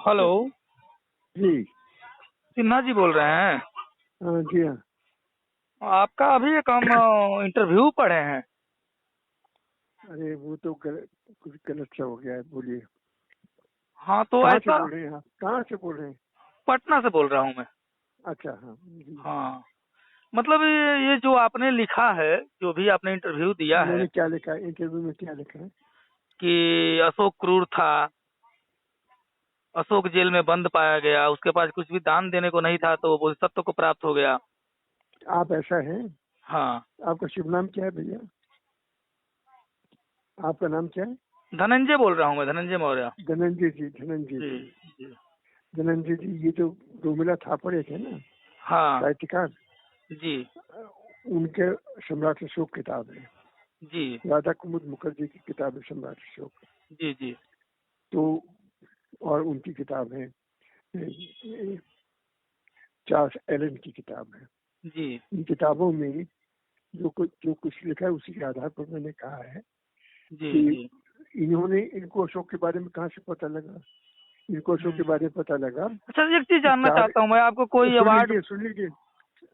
Hello जी। सिन्हा जी बोल रहे हैं? हाँ जी। हाँ, आपका अभी एक हम इंटरव्यू पढ़े हैं। अरे वो तो कुछ गलत सा हो गया है, बोलिए। हाँ तो कहाँ से ऐसा, बोल रहे हैं आप? कहाँ से बोल रहे हैं? पटना से बोल रहा हूँ मैं। अच्छा, हाँ जी। हाँ, मतलब ये जो आपने लिखा है, जो भी आपने इंटरव्यू दिया है मैंने क्या लिखा है इंटरव्यू में? क्या लिखा है? कि अशोक क्रूर था, अशोक जेल में बंद पाया गया, उसके पास कुछ भी दान देने को नहीं था तो वो बोधिसत्व को प्राप्त हो गया। आप ऐसा है? हाँ, आपका शुभ नाम क्या है भैया? आपका नाम क्या है? धनंजय बोल रहा हूँ मैं, धनंजय मौर्य। धनंजय जी। धनंजय जी जी। जी। धनंजय जी, ये जो रोमिला थापर एक है ना, हाँ साहित्यकार, जी उनके सम्राट अशोक किताब है। जी राधा कुमुद मुखर्जी की किताब है सम्राट अशोक। जी जी तो और उनकी किताब है, चार्ल्स एलन की किताब है। जी इन किताबों में जो कुछ लिखा है उसी के आधार पर मैंने कहा है जी कि जी। इनको अशोक के बारे में कहाँ से पता लगा। इनको अशोक के बारे में पता लगा अच्छा, एक चीज कि जानना चार, चाहता हूँ मैं, आपको कोई अवार्ड? सुन लीजिए, मैं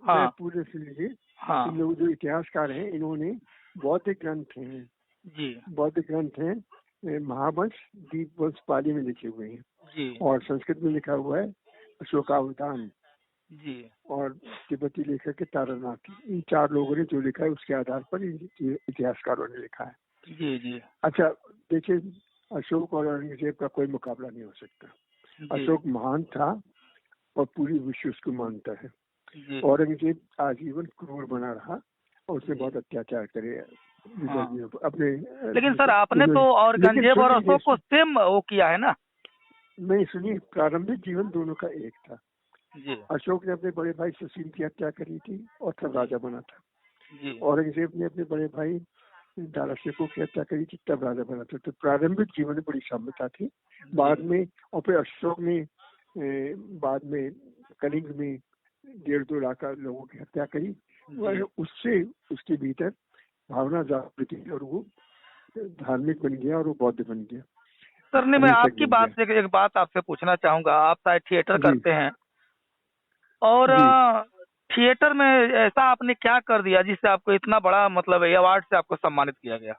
हाँ पूरे सुन लीजिए। हाँ इन लोग जो इतिहासकार हैं, इन्होंने बौद्धिक ग्रंथ हैं, जी बौद्धिक ग्रंथ हैं, महावंश, दीपवंश पाली में लिखे हुए हैं, जी और संस्कृत में लिखा हुआ है अशोकावतान, जी और तिब्बती लेखक है तारानाथ। इन चार लोगों ने जो लिखा है उसके आधार पर इतिहासकारों ने लिखा है। जी जी अच्छा, देखिए, अशोक और औरंगजेब का कोई मुकाबला नहीं हो सकता। जी अशोक महान था और पूरी विश्व उसको मानता है। जी। औरंगजेब आजीवन क्रूर बना रहा और उसने बहुत अत्याचार करे हाँ, अपने लेकिन सर आपने तो लेकिन औरंगजेब सुन और लीजिए, अशोक को सेम वो किया है ना? नहीं सुनिए, प्रारंभिक जीवन दोनों का एक था। जी अशोक ने अपने बड़े भाई सुशील की हत्या करी थी और तब राजा बना था। जी औरंगजेब ने अपने बड़े भाई दारा शिकोह की हत्या करी थी, तब राजा बना था। तो प्रारंभिक जीवन में बड़ी साम्यता थी। बाद में, और फिर अशोक ने बाद में कलिंग में 1.5-2 लाख लोगों की हत्या करी। उससे उसके भीतर भावना जागृत हुई और वो धार्मिक बन गया और वो बौद्ध बन गया, सर, नहीं मैं अहिंसक आपकी बन बात गया। से एक बात आपसे पूछना चाहूंगा। आप शायद थिएटर जी करते हैं, और जी। थिएटर में ऐसा आपने क्या कर दिया जिससे आपको इतना बड़ा, मतलब अवार्ड से आपको सम्मानित किया गया?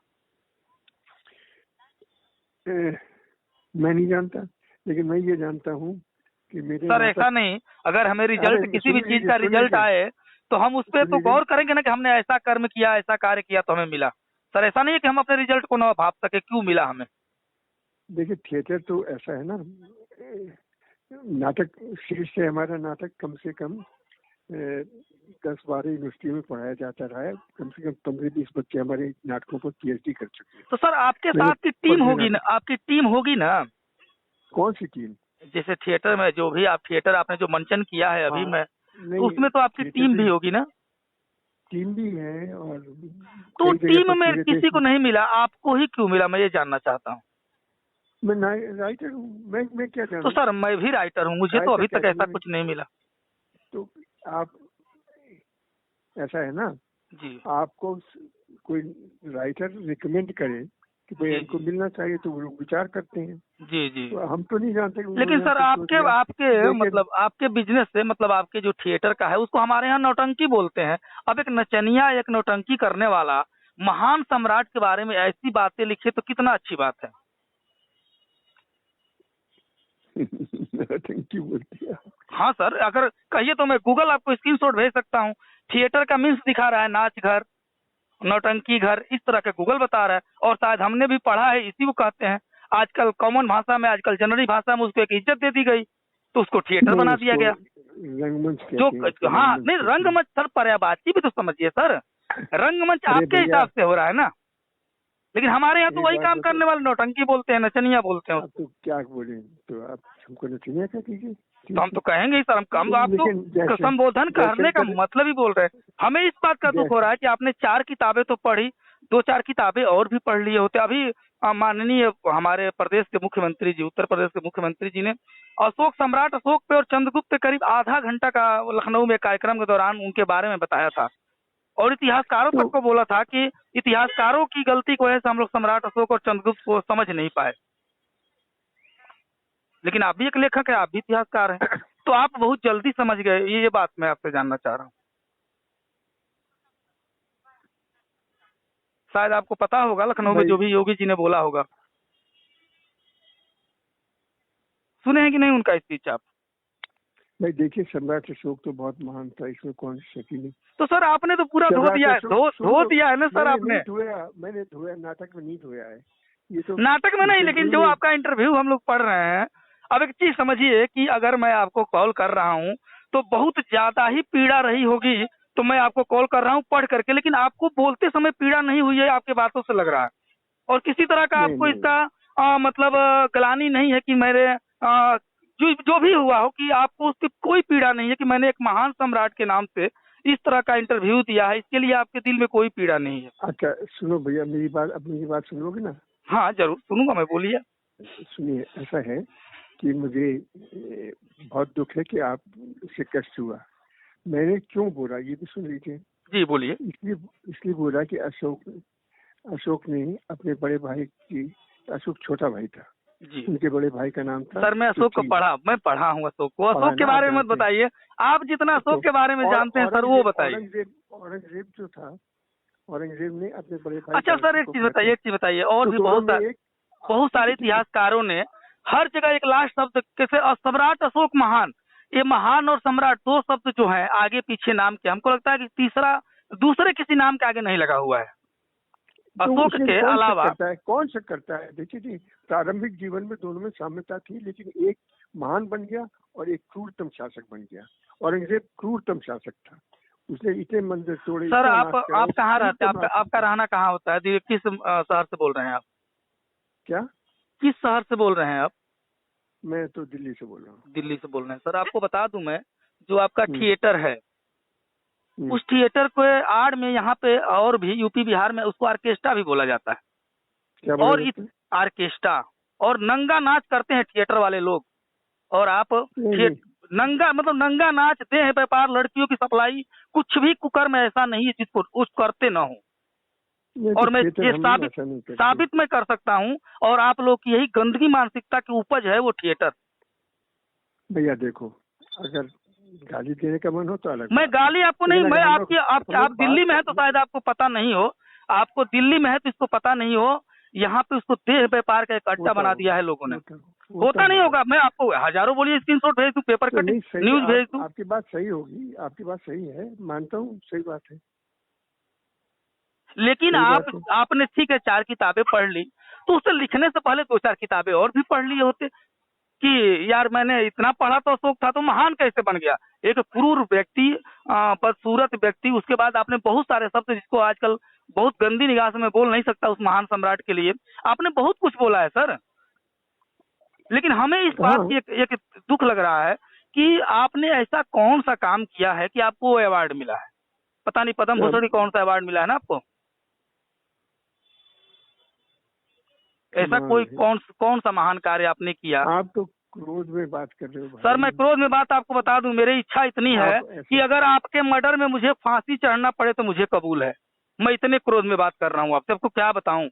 मैं नहीं जानता, लेकिन मैं ये जानता हूँ कि मेरे सर ऐसा नाटक, नहीं, अगर हमें अरे रिजल्ट, किसी भी सुन चीज लीजिए, का सुन रिजल्ट लीजिए, आए तो हम उस पर सुन तो लीजिए। गौर करेंगे ना कि हमने ऐसा कर्म किया, ऐसा कार्य किया तो हमें मिला। सर ऐसा नहीं है कि हम अपने रिजल्ट को ना भाप सके, क्यों मिला हमें? देखिए, थिएटर तो ऐसा है ना, नाटक शीर्ष से हमारा नाटक कम से कम 10-12 यूनिवर्सिटियों में पढ़ाया जाता रहा है। कम से कम 15-20 बच्चे हमारे नाटकों पर PhD कर चुके हैं। तो सर आपके मैंने साथ की टीम पढ़े होगी ना, नाटक। आपकी टीम होगी ना? कौन सी टीम? जैसे थिएटर में जो भी आप थिएटर आपने जो मंचन किया है अभी हाँ, में, तो नहीं, उसमें तो आपकी थिएटर टीम भी, भी होगी ना? टीम भी है, और तो कई जगह पर टीम में पूरे देश किसी को में। नहीं मिला, आपको ही क्यों मिला, मैं ये जानना चाहता हूँ। मैं राइटर हूँ, मैं क्या तो जानूँ? सर मैं भी राइटर हूँ, मुझे तो राइटर अभी तक कैसे ऐसा बने? कुछ नहीं मिला। तो आप, ऐसा है ना, जी आपको कोई राइटर रिकमेंड करे कि भाई जी इनको जी मिलना चाहिए, तो वो लोग विचार करते हैं। जी जी। तो हम तो नहीं जानते कि लेकिन उन्होंने सर हमको क्यों आपके दिया, आपके लेकिन मतलब आपके बिजनेस से, मतलब आपके जो थिएटर का है उसको हमारे यहाँ नौटंकी बोलते हैं। अब एक नचनिया, एक नौटंकी करने वाला महान सम्राट के बारे में ऐसी बातें लिखे तो कितना अच्छी बात है। थैंक यू बोलती है। हाँ सर, अगर कहिए तो मैं गूगल आपको स्क्रीनशॉट भेज सकता हूँ। थिएटर का मीन्स दिखा रहा है, नाच घर, नौटंकी घर, इस तरह के गूगल बता रहा है। और शायद हमने भी पढ़ा है, इसी को कहते हैं। आजकल कॉमन भाषा में, आजकल जनरली भाषा में उसको एक इज्जत दे दी गई, तो उसको थिएटर नहीं, बना दिया उसको गया। रंगमंच जो कहते हैं, उसको हाँ रंगमंच नहीं, कहते हैं। रंगमंच सर, पर्यायवाची भी तो समझिए सर। रंगमंच अरे आपके भैया, हिसाब से हो रहा है ना, लेकिन हमारे यहाँ तो एक वही बात काम बताओ, करने वाले नौटंकी बोलते हैं, नचनिया बोलते हैं आप उसको। तो क्या बोले, तो आप हमको नचनिया कह दीजिए, तो हम ठीक तो कहेंगे ही सर, हम आप तो लेकिन संबोधन करने का जयशंकर, मतलब ही बोल रहे हैं। हमें इस बात का दुख हो रहा है कि आपने 4 किताबें तो पढ़ी, 2-4 किताबें और भी पढ़ लिए होते। अभी माननीय हमारे प्रदेश के मुख्यमंत्री जी, उत्तर प्रदेश के मुख्यमंत्री जी ने अशोक, सम्राट अशोक पे और चंद्रगुप्त पे करीब आधा घंटा का लखनऊ में कार्यक्रम के दौरान उनके बारे में बताया था। और इतिहासकारों तो तक को बोला था कि इतिहासकारों की गलती की वजह से हम लोग सम्राट अशोक और चंद्रगुप्त को समझ नहीं पाए। लेकिन आप भी एक लेखक है, आप भी इतिहासकार हैं, तो आप बहुत जल्दी समझ गए, ये बात मैं आपसे जानना चाह रहा हूँ। शायद आपको पता होगा लखनऊ में भाई जो भी योगी जी ने बोला होगा, सुने हैं कि नहीं उनका स्पीच आप? भाई देखिए, सम्राट अशोक तो बहुत महान था, इसमें कौन शकी नहीं। तो सर आपने तो पूरा धो सम्राट दिया है, अशोक धो दिया है ना सर मैंने आपने। नहीं धोया, मैंने धोया, नाटक में नहीं धोया है ये तो। नाटक में नहीं, लेकिन जो में आपका इंटरव्यू हम लोग पढ़ रहे हैं, अब एक चीज समझिए कि अगर मैं आपको कॉल कर रहा हूँ तो बहुत ज्यादा ही पीड़ा रही होगी, तो मैं आपको कॉल कर रहा हूँ पढ़ करके, लेकिन आपको बोलते समय पीड़ा नहीं हुई है, आपके बातों से लग रहा है। और किसी तरह का नहीं आपको नहीं इसका मतलब ग्लानि नहीं है कि मेरे जो भी हुआ हो, कि आपको उसकी कोई पीड़ा नहीं है कि मैंने एक महान सम्राट के नाम से इस तरह का इंटरव्यू दिया है, इसके लिए आपके दिल में कोई पीड़ा नहीं है। अच्छा सुनो भैया, मेरी बात, अब मेरी बात सुन लोगे ना? हाँ जरूर सुनूंगा मैं, बोलिए। सुनिए, ऐसा है कि मुझे बहुत दुख है कि आप से कष्ट हुआ। मैंने क्यों बोला ये भी सुन लीजिए। जी बोलिए। इसलिए बोला कि अशोक ने अपने बड़े भाई की, अशोक छोटा भाई था जी उनके बड़े भाई का नाम था। सर मैं अशोक को मैं पढ़ा हूँ अशोक को। पढ़ा अशोक के ना, आप बारे में मत जानते हैं। बताइए, आप जितना अशोक के बारे में जानते हैं सर वो बताइए। औरंगजेब जो था, औरंगजेब ने अपने बड़े भाई अच्छा सर एक चीज बताइए, और भी बहुत सारे इतिहासकारों ने हर जगह एक लास्ट शब्द कैसे सम्राट अशोक महान, ये महान और सम्राट दो शब्द जो है आगे पीछे नाम के, हमको लगता है कि तीसरा दूसरे किसी नाम के आगे नहीं लगा हुआ है अशोक के अलावा। कौन शक करता है? देखिए जी, प्रारंभिक जीवन में दोनों में साम्यता थी, लेकिन एक महान बन गया और एक क्रूरतम शासक बन गया। औरंगजेब क्रूरतम शासक था, उसने इतने मंदिर तोड़े। सर आप कहाँ रहते हैं? आपका रहना कहाँ होता है? किस शहर से बोल रहे हैं आप? क्या? किस शहर से बोल रहे हैं आप? मैं तो दिल्ली से बोल रहा हूँ। दिल्ली से बोल रहे हैं। सर आपको बता दूं मैं, जो आपका थिएटर है, उस थिएटर को आड़ में यहाँ पे और भी यूपी बिहार में उसको ऑर्केस्ट्रा भी बोला जाता है। क्या और ऑर्केस्ट्रा और नंगा नाच करते हैं थिएटर वाले लोग। और आप नंगा मतलब नंगा नाच, देह व्यापार, लड़कियों की सप्लाई, कुछ भी कुकर्म ऐसा नहीं है जिसको उस करते न हो। और मैं ये साबित मैं कर सकता हूँ। और आप लोग की यही गंदगी मानसिकता की उपज है वो थिएटर। भैया देखो, अगर गाली देने का मन हो तो अलग। मैं गाली आपको नहीं, मैं आप दिल्ली में है तो शायद आपको पता नहीं हो, आपको दिल्ली में है तो इसको पता नहीं हो, यहाँ पे उसको देह व्यापार का एक अड्डा बना दिया है लोगों ने। होता नहीं होगा, मैं आपको हजारों बोलिए स्क्रीनशॉट भेज दूं, पेपर कटिंग न्यूज भेज दूं। आपकी बात सही होगी, आपकी बात सही है, मानता हूँ, सही बात है। लेकिन आपने ठीक है 4 किताबें पढ़ ली, तो उसे लिखने से पहले 2-4 किताबें और भी पढ़ लिए होते कि यार मैंने इतना पढ़ा तो अशोक था तो महान कैसे बन गया। एक क्रूर व्यक्ति, बदसूरत व्यक्ति, उसके बाद आपने बहुत सारे शब्द जिसको आजकल बहुत गंदी निगाह से मैं बोल नहीं सकता उस महान सम्राट के लिए, आपने बहुत कुछ बोला है सर। लेकिन हमें इस बात की एक दुख लग रहा है कि आपने ऐसा कौन सा काम किया है कि आपको वो अवार्ड मिला है। पता नहीं पद्म भूषण कौन सा अवार्ड मिला है ना आपको, ऐसा कोई कौन सा महान कार्य आपने किया? आप तो क्रोध में बात कर रहे हो सर। मैं क्रोध में बात आपको बता दूं, मेरी इच्छा इतनी है कि अगर आपके मर्डर में मुझे फांसी चढ़ना पड़े तो मुझे कबूल है। मैं इतने क्रोध में बात कर रहा हूँ आपसे, आपको क्या बताऊं।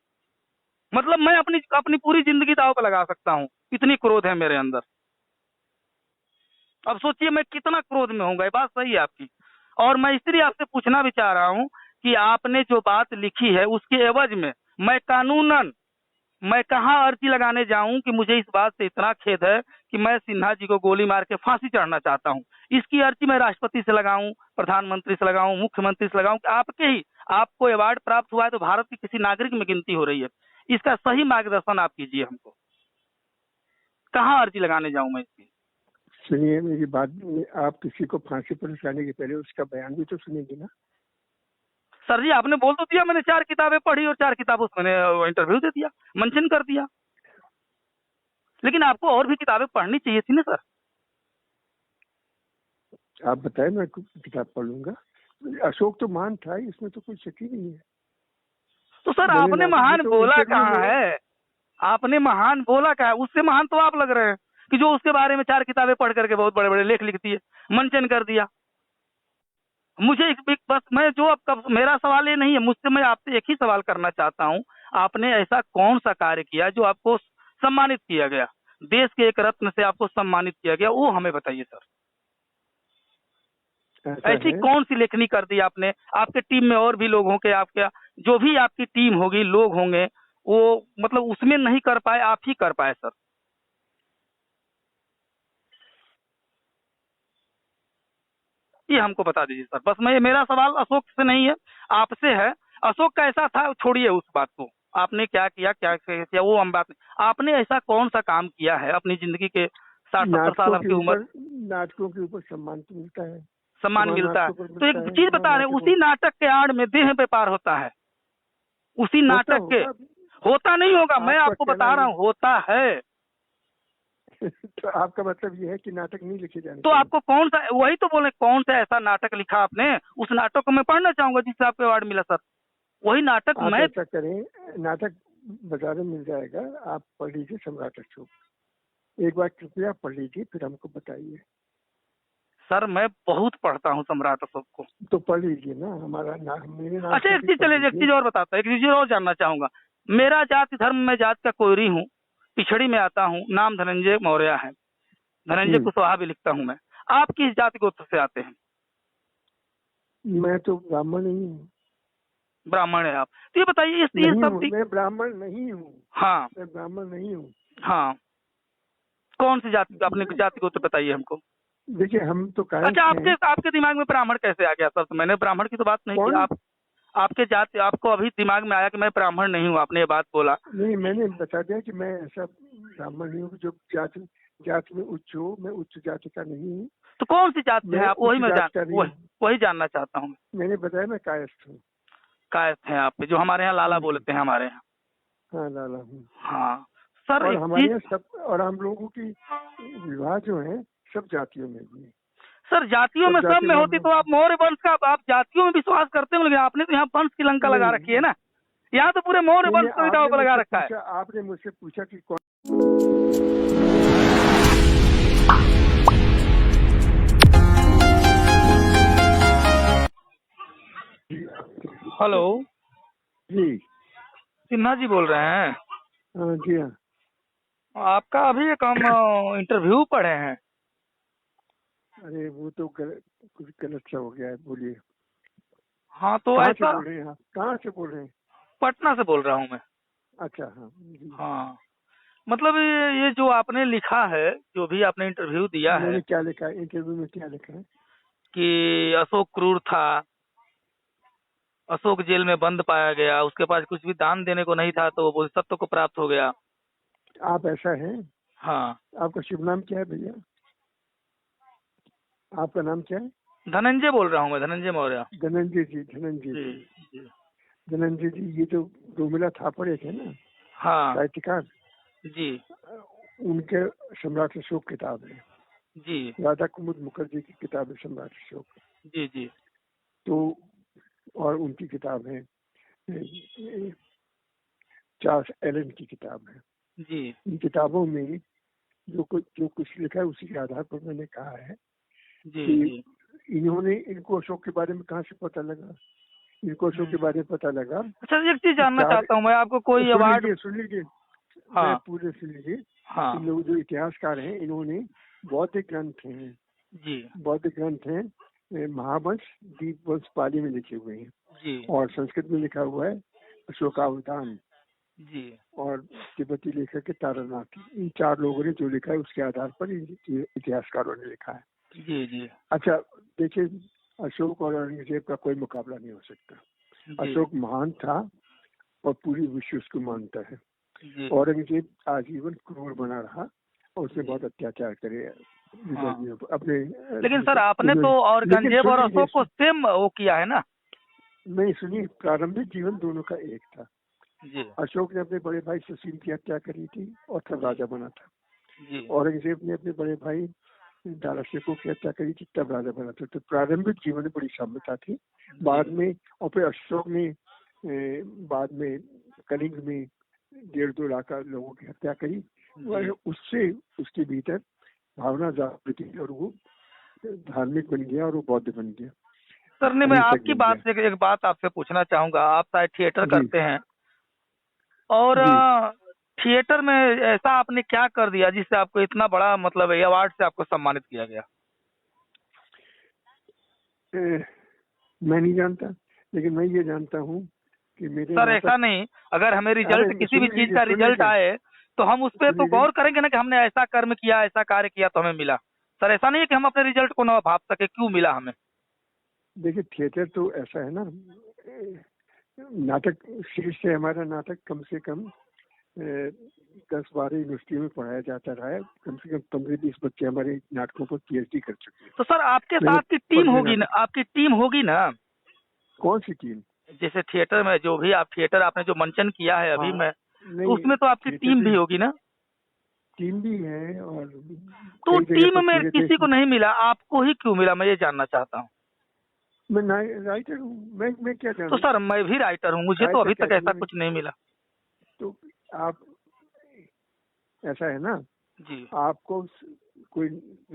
मतलब मैं अपनी पूरी जिंदगी दांव पे लगा सकता हूँ, इतनी क्रोध है मेरे अंदर। अब सोचिए मैं कितना क्रोध में होऊंगा। ये बात सही है आपकी। और मैं इसलिए आपसे पूछना भी चाह रहा हूँ कि आपने जो बात लिखी है उसके एवज में मैं कानूनन मैं कहाँ अर्जी लगाने जाऊं कि मुझे इस बात से इतना खेद है कि मैं सिन्हा जी को गोली मार के फांसी चढ़ना चाहता हूं। इसकी अर्जी मैं राष्ट्रपति से लगाऊं, प्रधानमंत्री से लगाऊं, मुख्यमंत्री से लगाऊं कि आपको अवार्ड प्राप्त हुआ है तो भारत की किसी नागरिक में गिनती हो रही है। इसका सही मार्गदर्शन आप कीजिए हमको। कहाँ अर्जी लगाने जाऊं मैं इसकी? सुनिए मेरी बात, आप किसी को फांसी पर चढ़ाने के पहले उसका बयान भी तो सुनेंगे ना। सर जी आपने बोल तो दिया, मैंने 4 किताबें पढ़ी और 4 किताबों से मैंने इंटरव्यू दे दिया, मेंशन कर दिया। लेकिन आपको और भी किताबें पढ़नी चाहिए थी ना सर। आप बताएं, मैं किताब पढ़ लूंगा। अशोक तो महान था, इसमें तो कोई शक ही नहीं है। तो सर आपने महान बोला कहाँ है? आपने महान बोला क्या है? उससे महान तो आप लग रहे हैं कि जो उसके बारे में 4 किताबें पढ़ करके बहुत बड़े बड़े लेख लिखती है, मेंशन कर दिया। मुझे बस मैं जो आपका मेरा सवाल ये नहीं है, मुझसे मैं आपसे एक ही सवाल करना चाहता हूँ, आपने ऐसा कौन सा कार्य किया जो आपको सम्मानित किया गया, देश के एक रत्न से आपको सम्मानित किया गया, वो हमें बताइए सर। ऐसी कौन सी लेखनी कर दी आपने? आपके टीम में और भी लोग होंगे, आपके जो भी आपकी टीम होगी, लोग होंगे, वो मतलब उसमें नहीं कर पाए, आप ही कर पाए सर। ये हमको बता दीजिए सर। बस मैं मेरा सवाल अशोक से नहीं है, आपसे है। अशोक का ऐसा था, छोड़िए उस बात को, आपने क्या किया क्या किया वो हम बात नहीं। आपने ऐसा कौन सा काम किया है अपनी जिंदगी के 60-70 साल आपकी उम्र? नाटकों के ऊपर सम्मान तो मिलता है, सम्मान मिलता है, तो एक चीज बता रहे हैं, उसी नाटक के आड़ में देह व्यापार होता है, उसी नाटक के। होता नहीं होगा, मैं आपको बता रहा हूँ, होता है। तो आपका मतलब ये है कि नाटक नहीं लिखे जाने? तो आपको कौन सा, वही तो बोले, कौन सा ऐसा नाटक लिखा आपने? उस नाटक को मैं पढ़ना चाहूंगा जिससे आपको अवार्ड मिला सर, वही नाटक। आप मैं ऐसा करें, नाटक बाजार में मिल जाएगा, आप पढ़ लीजिए सम्राट अशोक, एक बार कृपया पढ़ लीजिए, फिर हमको बताइए। सर मैं बहुत पढ़ता हूँ सम्राट अशोक को। तो पढ़ लीजिए ना, हमारा नाम, मेरे नाम। अच्छा एक चीज, चलिए एक चीज और बताता हूँ, एक चीज और जानना चाहूंगा। मेरा जाति धर्म में जात का कोयरी हूँ, पिछड़ी में आता हूँ, नाम धनंजय मौर्य है, धनंजय कुशवाहा भी लिखता हूँ मैं। आप किस जाति गोत्र से आते हैं? मैं तो ब्राह्मण नहीं हूँ। ब्राह्मण है आप? तो ये बताइए, इस सब मैं ब्राह्मण नहीं हूँ। हाँ, मैं ब्राह्मण नहीं हूँ। हाँ, कौन सी जाति, अपने जाति गोत्र बताइए हमको। देखिए हम तो अच्छा, आपके दिमाग में ब्राह्मण कैसे आ गया सर? तो मैंने ब्राह्मण की तो बात नहीं की। आप आपके जाति, आपको अभी दिमाग में आया कि मैं ब्राह्मण नहीं हूँ, आपने ये बात बोला? नहीं, मैंने बता दिया कि मैं ऐसा ब्राह्मण नहीं हूँ जो जाति में उच्च हो। मैं उच्च जाति का नहीं हूँ। तो कौन सी जाति है आप? वही जानना चाहता हूँ। मैंने बताया मैं कायस्थ हूँ। कायस्थ हैं आप, जो हमारे यहाँ लाला बोलते हैं हमारे यहाँ। हाँ, लाला हूँ। हाँ सर, और हमारे यहाँ सब, और हम लोगों की विवाह जो है सब जातियों में भी। सर जातियों में सब में होती तो आप मौर्य वंश का, आप जातियों में विश्वास करते हो, लेकिन आपने तो यहाँ वंश की लंका लगा रखी है ना। यहाँ तो पूरे मौर्य वंश को दांव पर लगा रखा है। आपने मुझसे पूछा कि कौन। हेलो जी, सिन्हा जी बोल रहे हैं? हाँ जी, हाँ। आपका अभी एक हम इंटरव्यू पढ़े हैं। अरे वो तो कुछ गलत सा हो गया है, बोलिए। हाँ तो ऐसा ऐसा, बोल रहे हैं आप? कहाँ से बोल रहे हैं? पटना से बोल रहा हूँ मैं। अच्छा, हाँ। हाँ मतलब ये जो आपने लिखा है, जो भी आपने इंटरव्यू दिया है, क्या लिखा है इंटरव्यू में? क्या लिखा है? कि अशोक क्रूर था, अशोक जेल में बंद पाया गया, उसके पास कुछ भी दान देने को नहीं था, तो वो सत्य को प्राप्त हो गया। आप ऐसा है? हाँ। आपका शुभ नाम क्या है भैया? आपका नाम क्या है? धनंजय बोल रहा हूँ मैं, धनंजय मौर्य। धनंजय जी, धनंजय जी, धनंजय जी। ये जो रोमिला थापर एक है ना, हाँ साहित्यकार जी, उनके सम्राट अशोक किताब है जी, राधा कुमुद मुखर्जी की किताब है सम्राट अशोक। जी जी। तो और उनकी किताब है, चार्ल्स एलन की किताब है जी। इन किताबों में जो कुछ लिखा है उसी के आधार पर मैंने कहा है जी, कि जी। इनको अशोक के बारे में कहाँ से पता लगा, इनको अशोक के बारे में पता लगा। अच्छा एक चीज जानना चाहता हूँ मैं, आपको कोई अवार्ड? सुन लीजिए, हाँ पूरे सुन लीजिए। हाँ इन लोग जो इतिहासकार हैं, इन्होंने बौद्धिक ग्रंथ हैं जी, बौद्धिक ग्रंथ हैं, महावंश, दीपवंश पाली में लिखे हुए हैं जी, और संस्कृत में लिखा हुआ है अशोकावतान जी। और तिब्बती लेखक के तारानाथ। इन 4 लोगों ने जो लिखा है उसके आधार पर इतिहासकारों ने लिखा है। जी जी। अच्छा देखिए, अशोक और औरंगजेब का कोई मुकाबला नहीं हो सकता। अशोक महान था और पूरी विश्व उसको मानता है। औरंगजेब आजीवन क्रूर बना रहा और उसने बहुत अत्याचार करे अपने। लेकिन सर आपने तो औरंगजेब और अशोक को सेम वो किया है ना? नहीं सुनिए, प्रारंभिक जीवन दोनों का एक था। जी। अशोक ने अपने बड़े भाई सुशील की हत्या करी थी और तब राजा बना था। जी। औरंगजेब ने अपने बड़े भाई दारा शेखों की हत्या करी थी, तब राजा बना था। तो प्रारंभिक जीवन में बड़ी साम्यता थी। बाद में और फिर अशोक ने बाद में कलिंग में 1.5-2 लाख लोगों की हत्या करी। उससे उसके भीतर भावना जागृति और वो धार्मिक बन गया और वो बौद्ध बन गया। सर ने मैं अभी तक आपकी मिल बात गया। से एक बात आपसे पूछना चाहूंगा। आप शायद थिएटर जी करते हैं और जी। थिएटर में ऐसा आपने क्या कर दिया जिससे आपको इतना बड़ा मतलब अवार्ड से आपको सम्मानित किया गया? मैं नहीं जानता, लेकिन मैं ये जानता हूँ कि मेरे सर ऐसा नाटक। नहीं, अगर हमें अरे रिजल्ट किसी भी सुन चीज लीजिए, का सुन रिजल्ट लीजिए, आए तो हम उस पर सुन तो लीजिए। गौर करेंगे ना कि हमने ऐसा कर्म किया, ऐसा कार्य किया तो हमें मिला। सर ऐसा नहीं है कि हम अपने रिजल्ट को ना भाप सके क्यों मिला हमें। देखिए, थिएटर तो ऐसा है ना, नाटक शीर्ष से हमारा नाटक कम से कम 10-12 यूनिवर्सिटियों में पढ़ाया जाता रहा है। कम से कम 15-20 बच्चे हमारे नाटकों पर PhD कर चुके हैं। तो सर आपके मेरे साथ की टीम पढ़ने होगी ना, नाटक। आपकी टीम होगी ना? कौन सी टीम? जैसे थिएटर में जो भी आप थिएटर आपने जो मंचन किया है अभी हाँ, में, तो नहीं, उसमें तो आपकी थिएटर टीम भी, भी होगी ना? टीम भी है, और तो कई जगह टीम पर में पूरे किसी देश को में। नहीं मिला, आपको ही क्यों मिला, मैं ये जानना चाहता हूँ। मैं राइटर हूँ, मैं क्या तो जानूँ? सर मैं भी राइटर हूँ, मुझे तो साहित्य अभी तक अकेडमी ऐसा में। कुछ नहीं मिला। तो आप, ऐसा है ना, जी आपको कोई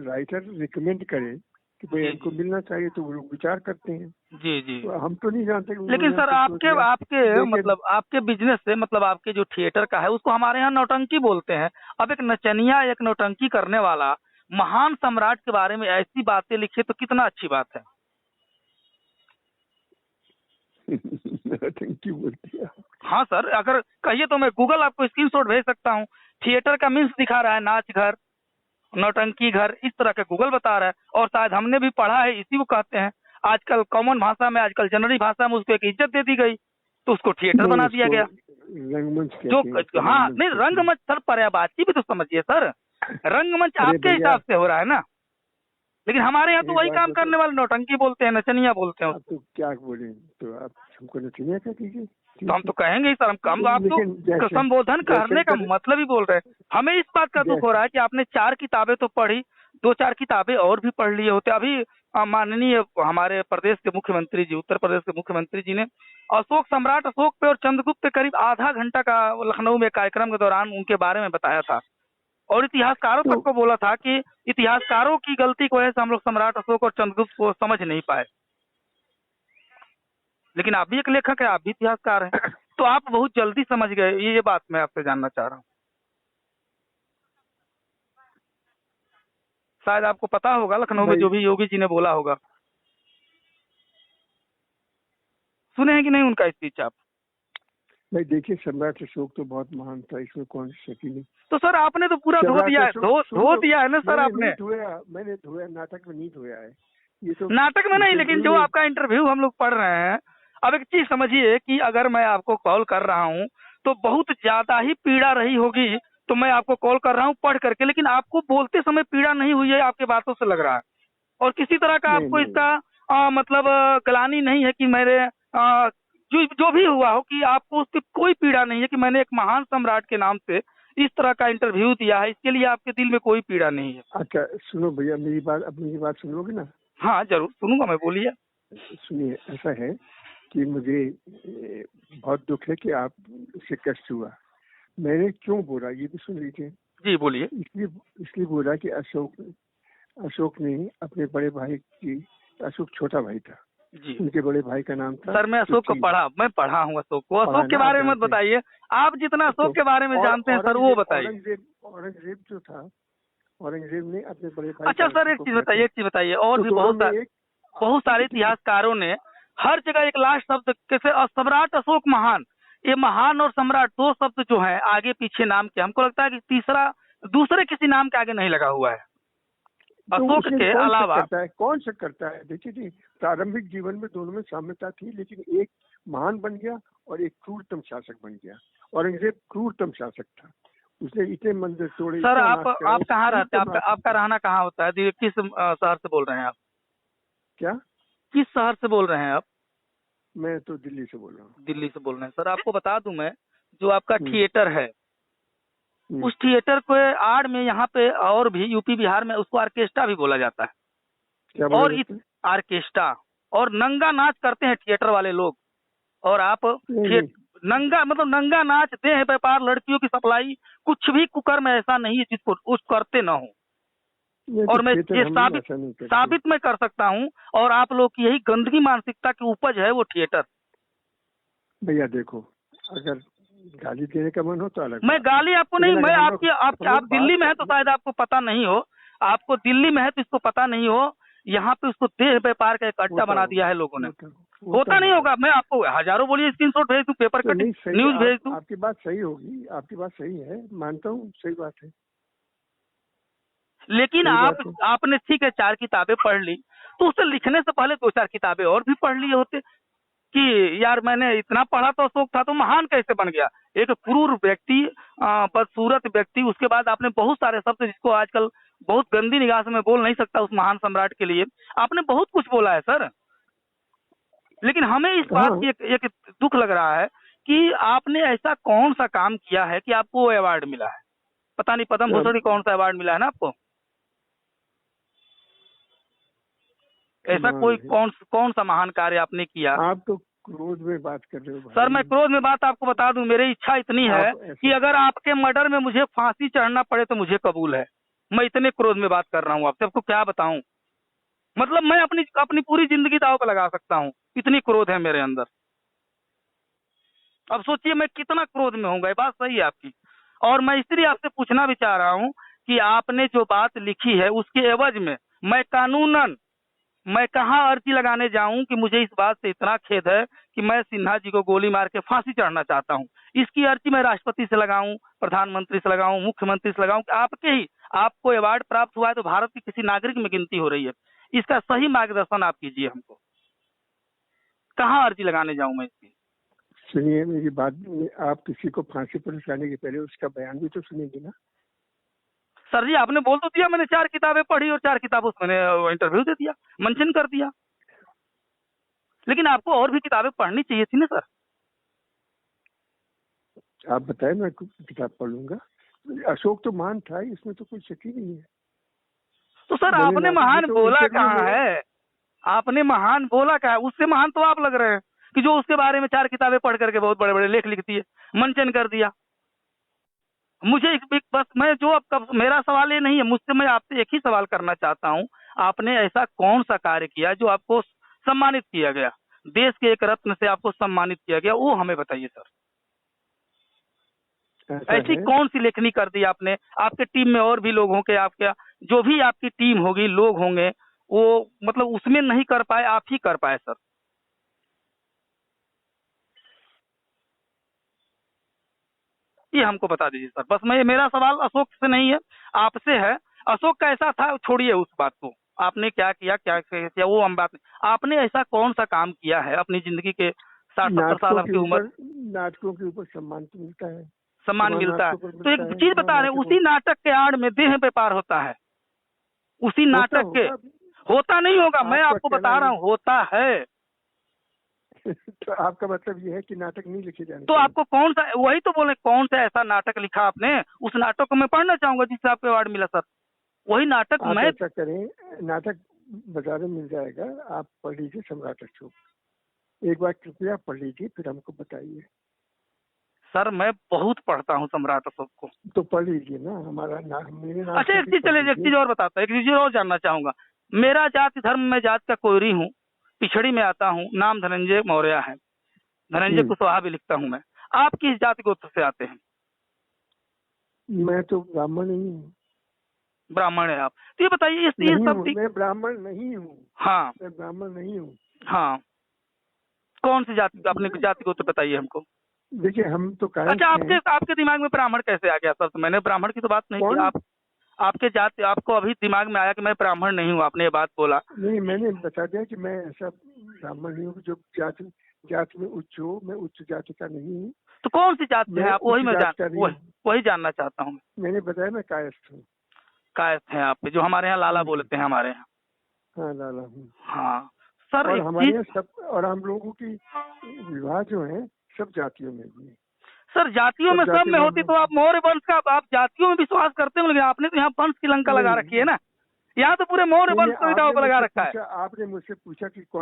राइटर रिकमेंड करे कि भाई जी इनको जी मिलना चाहिए, तो वो लोग विचार करते हैं। जी जी। तो हम तो नहीं जानते कि लेकिन उन्होंने सर हमको क्यों आपके दिया, आपके लेकिन मतलब आपके बिजनेस से मतलब आपके जो थिएटर का है उसको हमारे यहाँ नौटंकी बोलते हैं। अब एक नचनिया, एक नौटंकी करने वाला महान सम्राट के बारे में ऐसी बातें लिखे तो कितना अच्छी बात है। थैंक यू बोलती है। हाँ सर, अगर कहिए तो मैं गूगल आपको स्क्रीनशॉट भेज सकता हूँ। थिएटर का मीन्स दिखा रहा है, नाच घर, नौटंकी घर, इस तरह के गूगल बता रहा है। और शायद हमने भी पढ़ा है, इसी को कहते हैं आजकल कॉमन भाषा में, आजकल जनरली भाषा में उसको एक इज्जत दे दी गई तो उसको थिएटर नहीं, बना दिया उसको गया। रंगमंच जो कहते हैं, उसको हाँ रंगमंच नहीं, कहते हैं। रंगमंच सर पर्यायवाची भी तो समझिए सर, रंगमंच अरे आपके भैया, हिसाब से हो रहा है ना, लेकिन हमारे यहाँ तो एक वही बात काम बताओ, करने वाले नौटंकी बोलते हैं, नचनिया बोलते हैं आप उसको। तो क्या बोले, तो आप हमको नचनिया क्या कीजिए, तो हम ठीक तो कहेंगे ही सर, हम आप तो लेकिन संबोधन करने का जयशंकर, मतलब ही बोल रहे हैं। हमें इस बात का दुख हो रहा है कि आपने 4 किताबें तो पढ़ी, 2-4 किताबें और भी पढ़ लिए होते। अभी माननीय हमारे प्रदेश के मुख्यमंत्री जी, उत्तर प्रदेश के मुख्यमंत्री जी ने अशोक सम्राट अशोक पे और चंद्रगुप्त पे करीब आधा घंटा का लखनऊ में कार्यक्रम के दौरान उनके बारे में बताया था। और इतिहासकारों तो तक को बोला था कि इतिहासकारों की गलती की वजह से हम लोग सम्राट अशोक और चंद्रगुप्त को समझ नहीं पाए। लेकिन आप भी एक लेखक है, आप भी इतिहासकार हैं, तो आप बहुत जल्दी समझ गए। ये बात मैं आपसे जानना चाह रहा हूँ। शायद आपको पता होगा लखनऊ में भाई, जो भी योगी जी ने बोला होगा, सुने हैं कि नहीं उनका स्पीच आप? देखिए, सम्राट अशोक तो बहुत महान था, इसमें कौन शक ही नहीं। तो सर आपने तो पूरा धो सम्राट दिया है, अशोक, धो सुनो, दिया है ना सर आपने। मैंने धोया, नाटक में नहीं धोया है, ये तो नाटक में नहीं, लेकिन जो इंटरव्यू में। आपका इंटरव्यू हम लोग पढ़ रहे हैं, अब एक चीज समझिए कि अगर मैं आपको कॉल कर रहा हूँ तो बहुत ज्यादा ही पीड़ा रही होगी, तो मैं आपको कॉल कर रहा हूँ पढ़ करके, लेकिन आपको बोलते समय पीड़ा नहीं हुई है, आपके बातों से लग रहा है। और किसी तरह का नहीं आपको नहीं, इसका मतलब ग्लानि नहीं है कि मेरे जो भी हुआ हो, कि आपको उसकी कोई पीड़ा नहीं है कि मैंने एक महान सम्राट के नाम से इस तरह का इंटरव्यू दिया है, इसके लिए आपके दिल में कोई पीड़ा नहीं है। अच्छा सुनो भैया, मेरी बात, अब मेरी बात सुनोगे ना? हाँ जरूर सुनूंगा मैं, बोलिए। सुनिए, ऐसा है कि मुझे बहुत दुख है कि आप से कष्ट हुआ। मैंने क्यों बोला ये भी सुन लीजिए। जी बोलिए। इसलिए इसलिए बोला कि अशोक ने अपने बड़े भाई की, अशोक छोटा भाई था, जी उनके बड़े भाई का नाम था सर, मैं अशोक को मैं पढ़ा हूँ अशोक को। पढ़ा अशोक के ना, आप बारे में मत जानते हैं। बताइए, आप जितना तो अशोक के बारे में और जानते हैं सर वो बताइए। औरंगजेब जो था, औरंगजेब ने अपने बड़े भाई अच्छा का सर एक चीज बताइए, और तो भी दोनों में एक, बहुत सारे ठीक है। इतिहासकारों ने हर जगह एक लास्ट शब्द कैसे सम्राट अशोक महान, ये महान और सम्राट दो शब्द जो है आगे पीछे नाम के, हमको लगता है कि तीसरा दूसरे किसी नाम के आगे नहीं लगा हुआ है तो अशोक उसमें के अलावा। कौन शक करता है? देखिए जी, प्रारंभिक जीवन में दोनों में साम्यता थी, लेकिन एक महान बन गया और एक क्रूरतम शासक बन गया। औरंगजेब क्रूरतम शासक था, उसने इतने मंदिर तोड़े, सर इतना आप नाश कराया, कहाँ रहते हैं, क्रूरतम नाश आपका था। रहना कहाँ होता है, किस शहर से बोल रहे हैं आप? क्या? किस शहर से बोल रहे हैं आप? मैं तो दिल्ली से बोल रहा हूँ। दिल्ली से बोल रहे हैं। सर आपको बता दूं मैं, जो आपका हम्म, थिएटर है, उस थिएटर को आड़ में यहाँ पे और भी यूपी बिहार में उसको ऑर्केस्ट्रा भी बोला जाता है। क्या बोला और इस जाता है? ऑर्केस्ट्रा और नंगा नाच करते हैं थिएटर वाले लोग। और आप नहीं नंगा मतलब नंगा नाच, देह व्यापार, लड़कियों की सप्लाई, कुछ भी कुकर्म ऐसा नहीं है जिसको उस करते ना हो। और मैं थिएटर ये हम साबित ऐसा नहीं करते। साबित मैं कर सकता हूँ। और आप लोग की यही गंदगी मानसिकता की उपज है वो थिएटर। भैया देखो, अगर गाली देने का मन हो तो अलग मैं बात है। गाली आपको नहीं, लेकिन मैं अगर हम आपकी लोग आप दिल्ली में है तो बात शायद आपको पता नहीं हो। आपको दिल्ली में है तो इसको पता नहीं हो। यहाँ पे उसको देह व्यापार का एक अड्डा बना दिया है लोगों ने। होता नहीं होगा, मैं आपको हजारों बोलिए स्क्रीनशॉट भेज दूं, पेपर तो कटिंग नहीं सही, न्यूज भेज दूं। आपकी बात सही होगी, आपकी बात सही है, मानता हूँ, सही बात है। लेकिन सही बात है। आपने ठीक है 4 किताबें पढ़ ली, तो उसे लिखने से पहले 2-4 किताबें और भी पढ़ लिए होते कि यार मैंने इतना पढ़ा तो अशोक था तो महान कैसे बन गया। एक क्रूर व्यक्ति, बदसूरत व्यक्ति, उसके बाद आपने बहुत सारे शब्द जिसको आजकल बहुत गंदी निगाह से मैं बोल नहीं सकता उस महान सम्राट के लिए, आपने बहुत कुछ बोला है सर। लेकिन हमें इस बात की एक दुख लग रहा है कि आपने ऐसा कौन सा काम किया है कि आपको वो अवार्ड मिला है। पता नहीं पद्म भूषण की कौन सा अवार्ड मिला है ना आपको। ऐसा कोई कौन सा महान कार्य आपने किया। आप तो क्रोध में बात कर रहे हो भाई। सर मैं क्रोध में बात आपको बता दूं, मेरी इच्छा इतनी है कि अगर आपके मर्डर में मुझे फांसी चढ़ना पड़े तो मुझे कबूल है। मैं इतने क्रोध में बात कर रहा हूँ आपसे, आपको क्या बताऊं। मतलब मैं अपनी पूरी जिंदगी दांव पे लगा सकता हूँ, इतनी क्रोध है मेरे अंदर। अब सोचिए मैं कितना क्रोध में होऊंगा। ये बात सही है आपकी। और मैं इसलिए आपसे पूछना भी चाह रहा हूँ कि आपने जो बात लिखी है उसके एवज में मैं कानूनन मैं कहाँ अर्जी लगाने जाऊं कि मुझे इस बात से इतना खेद है कि मैं सिन्हा जी को गोली मार के फांसी चढ़ना चाहता हूं। इसकी अर्जी मैं राष्ट्रपति से लगाऊं, प्रधानमंत्री से लगाऊं, मुख्यमंत्री से लगाऊं कि आपको अवार्ड प्राप्त हुआ है तो भारत की किसी नागरिक में गिनती हो रही है। इसका सही मार्गदर्शन आप कीजिए हमको। कहाँ अर्जी लगाने जाऊं मैं इसकी। सुनिए मेरी बात, आप किसी को फांसी पर उठाने के पहले उसका बयान भी तो सुनेंगे ना। सर जी आपने बोल तो दिया मैंने 4 किताबें पढ़ी और 4 किताबों से मैंने इंटरव्यू दे दिया, मेंशन कर दिया। लेकिन आपको और भी किताबें पढ़नी चाहिए थी ना सर। आप बताएं, मैं किताब पढ़ूंगा। अशोक तो महान था, इसमें तो कोई शक ही नहीं है। तो सर आपने महान बोला कहाँ है। आपने महान बोला क्या है। उससे महान तो आप लग रहे हैं कि जो उसके बारे में 4 किताबें पढ़ करके बहुत बड़े बड़े लेख लिखती है, मेंशन कर दिया। मुझे बस मैं जो अब मेरा सवाल ये नहीं है, मुझसे मैं आपसे एक ही सवाल करना चाहता हूँ। आपने ऐसा कौन सा कार्य किया जो आपको सम्मानित किया गया, देश के एक रत्न से आपको सम्मानित किया गया, वो हमें बताइए सर। ऐसी कौन सी लेखनी कर दी आपने। आपके टीम में और भी लोग होंगे, आपके जो भी आपकी टीम होगी, लोग होंगे, वो मतलब उसमें नहीं कर पाए, आप ही कर पाए सर। ये हमको बता दीजिए सर। बस मेरा सवाल अशोक से नहीं है, आपसे है। अशोक का ऐसा था, छोड़िए उस बात को। आपने क्या किया वो हम बात नहीं। आपने ऐसा कौन सा काम किया है अपनी जिंदगी के 60-70 साल आपकी उम्र। नाटकों के ऊपर सम्मान तो मिलता है, सम्मान मिलता है। तो एक चीज बता रहे हैं, उसी नाटक के आड़ में देह व्यापार होता है। उसी नाटक के होता नहीं होगा, मैं आपको बता रहा हूँ होता है। तो आपका मतलब ये है कि नाटक नहीं लिखे जाने। तो आपको कौन सा, वही तो बोले कौन सा ऐसा नाटक लिखा आपने, उस नाटक को मैं पढ़ना चाहूंगा जिससे आपको अवार्ड मिला सर। वही नाटक मैं ऐसा करें, नाटक बाजार में मिल जाएगा, आप पढ़ लीजिए सम्राट अशोक। एक बार कृपया पढ़ लीजिए, फिर हमको बताइए। सर मैं बहुत पढ़ता हूँ सम्राट अशोक को। तो पढ़ लीजिए ना, हमारा नाम। अच्छा एक चीज चलिए, एक चीज और बताता, एक चीज और जानना चाहूंगा। मेरा जाति धर्म में जात का कोयरी हूँ, पिछड़ी में आता हूँ, नाम धनंजय मौर्य है, धनंजय कुशवाहा भी लिखता हूँ मैं। आप किस जाति गोत्र से आते हैं। मैं तो ब्राह्मण नहीं हूँ। ब्राह्मण है आप। तो ये बताइए इस सब। मैं ब्राह्मण नहीं हूँ। हाँ मैं ब्राह्मण नहीं हूँ। हाँ कौन सी जाति, अपने जाति गोत्र बताइए हमको। देखिए हम तो अच्छा आपके दिमाग में ब्राह्मण कैसे आ गया सर। तो मैंने ब्राह्मण की तो बात नहीं की। आपके जाति, आपको अभी दिमाग में आया कि मैं ब्राह्मण नहीं हूँ, आपने ये बात बोला। नहीं, मैंने बता दिया कि मैं ऐसा ब्राह्मण नहीं हूँ जो जाति में उच्च हो। मैं उच्च जाति का नहीं हूँ। तो कौन सी जाति है आप, वही जानना चाहता हूँ। मैंने बताया मैं कायस्थ हूँ। कायस्थ हैं आप, जो हमारे यहाँ लाला बोलते हैं हमारे यहाँ। हाँ लाला हूँ। हाँ सर। और हमारे यहाँ सब, और हम लोगों की विवाह जो है सब जातियों में भी। सर जातियों में सब में होती तो आप मौर्य वंश का, आप जातियों में विश्वास करते हो, लेकिन आपने तो यहाँ वंश की लंका लगा रखी है ना। यहाँ तो पूरे मौर्य वंश को लगा रखा है। आपने मुझसे पूछा कि कौन।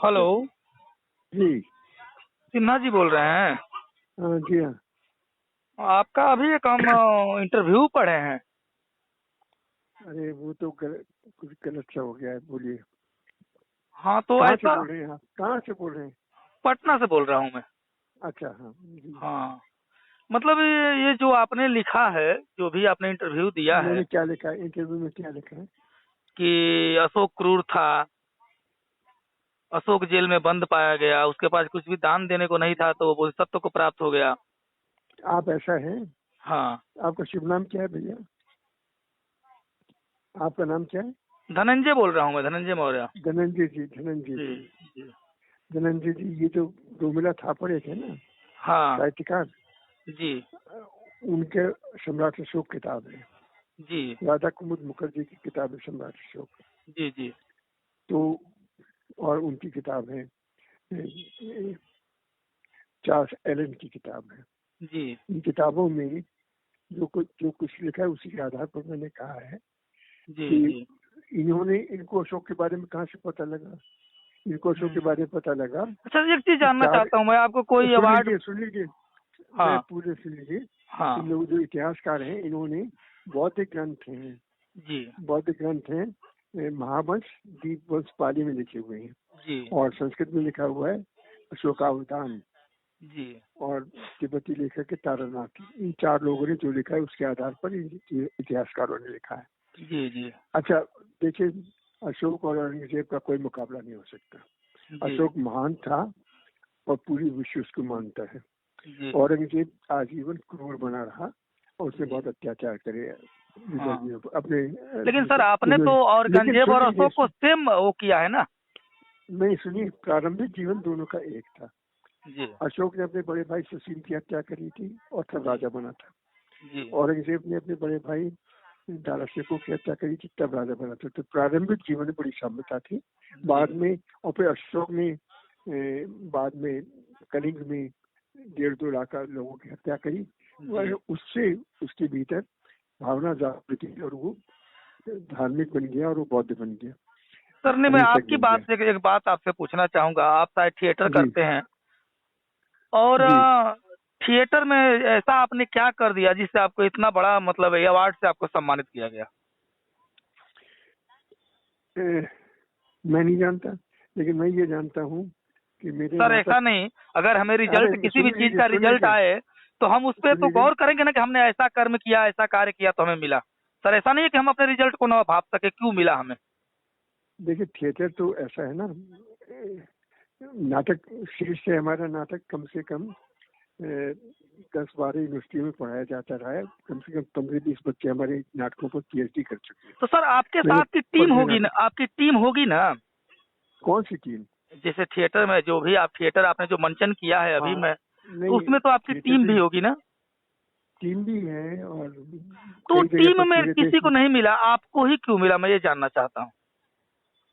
हेलो जी। सिन्हा जी बोल रहे हैं? हाँ जी हाँ। आपका अभी एक हम इंटरव्यू पढ़े हैं। अरे वो तो कुछ गलत सा हो गया है, बोलिए। हाँ तो कहाँ से ऐसा, बोल रहे हैं आप? कहाँ से बोल रहे हैं? पटना से बोल रहा हूँ मैं। अच्छा हाँ जी। हाँ, मतलब ये जो आपने लिखा है, जो भी आपने इंटरव्यू दिया है मैंने क्या लिखा है इंटरव्यू में, क्या लिखा है? कि अशोक क्रूर था, अशोक जेल में बंद पाया गया, उसके पास कुछ भी दान देने को नहीं था तो वो सत्य को प्राप्त हो गया। आप ऐसा है? हाँ, आपका शुभ नाम क्या है भैया? आपका नाम क्या है? धनंजय बोल रहा हूँ मैं, धनंजय मौर्य। धनंजय जी। धनंजय जी जी। जी। धनंजय जी, ये जो रोमिला थापर एक है ना, हाँ साहित्यकार, जी उनके सम्राट अशोक किताब है। जी राधा कुमुद मुखर्जी की किताब है सम्राट अशोक। जी जी तो और उनकी किताब है, चार्ल्स एलन की किताब है। जी इन किताबों में जो कुछ लिखा है उसी के आधार पर मैंने कहा है जी कि जी। इनको अशोक के बारे में कहाँ से पता लगा। इनको अशोक के बारे में पता लगा अच्छा, एक चीज कि जानना चार, चाहता हूँ मैं, आपको कोई अवार्ड? सुन लीजिए मैं हाँ पूरे सुन लीजिए। हाँ इन लोग जो इतिहासकार हैं, इन्होंने बौद्धिक ग्रंथ हैं, जी बौद्धिक ग्रंथ हैं, महावंश, दीपवंश पाली में लिखे हुए हैं, जी और संस्कृत में लिखा हुआ है अशोकावतान, जी और तिब्बती लेखक है तारानाथ। इन चार लोगों ने जो लिखा है उसके आधार पर इतिहासकारों ने लिखा है। जी जी अच्छा देखिए, अशोक और औरंगजेब का कोई मुकाबला नहीं हो सकता। जी अशोक महान था और पूरी विश्व उसको मानता है। जी। औरंगजेब आजीवन क्रूर बना रहा और उसने जी। बहुत अत्याचार करे हाँ, अपने। लेकिन सर आपने तो लेकिन औरंगजेब और सुन अशोक को लीजिए, सेम वो किया है ना? नहीं सुनिए, प्रारंभिक जीवन दोनों का एक था। जी अशोक ने अपने बड़े भाई सुशील की हत्या करी थी और तब राजा बना था। जी औरंगजेब ने अपने बड़े भाई दारा शिकोह की हत्या करी थी, तब राजा बना था। तो प्रारंभिक जीवन में बड़ी साम्यता थी। बाद में और फिर अशोक ने बाद में कलिंग में 1.5-2 लाख लोगों की हत्या करी। वह उससे उसके भीतर भावना जागृत हुई और वो धार्मिक बन गया और वो बौद्ध बन गया, सर, ने मैं अहिंसक आपकी बन बात गया। से एक बात आपसे पूछना चाहूंगा। आप शायद थिएटर जी करते हैं, और जी। थिएटर में ऐसा आपने क्या कर दिया जिससे आपको इतना बड़ा, मतलब अवार्ड से आपको सम्मानित किया गया? मैं नहीं जानता, लेकिन मैं ये जानता हूँ कि मेरे सर ऐसा नाटक। नहीं, अगर हमें रिजल्ट, अरे किसी भी चीज का सुन रिजल्ट लीजिए, आए तो हम उस पर सुन तो लीजिए। गौर करेंगे ना कि हमने ऐसा कर्म किया, ऐसा कार्य किया तो हमें मिला। सर ऐसा नहीं है कि हम अपने रिजल्ट को ना भाप सके क्यों मिला हमें। देखिए थिएटर तो ऐसा है ना, नाटक शीर्ष से हमारा नाटक कम से कम 10-12 यूनिवर्सिटियों में पढ़ाया जाता रहा है। कम से कम 15-20 बच्चे हमारे नाटकों पर PhD कर चुके हैं। तो सर आपके मैंने साथ की टीम पंद्रह होगी ना, नाटक। आपकी टीम होगी ना? कौन सी टीम? जैसे थिएटर में जो भी आप थिएटर आपने जो मंचन किया है अभी हाँ में, तो नहीं, उसमें तो आपकी थिएटर टीम भी, भी होगी ना? टीम भी है, और तो कई जगह टीम पर में पूरे देश किसी को में। नहीं मिला, आपको ही क्यों मिला, मैं ये जानना चाहता हूँ।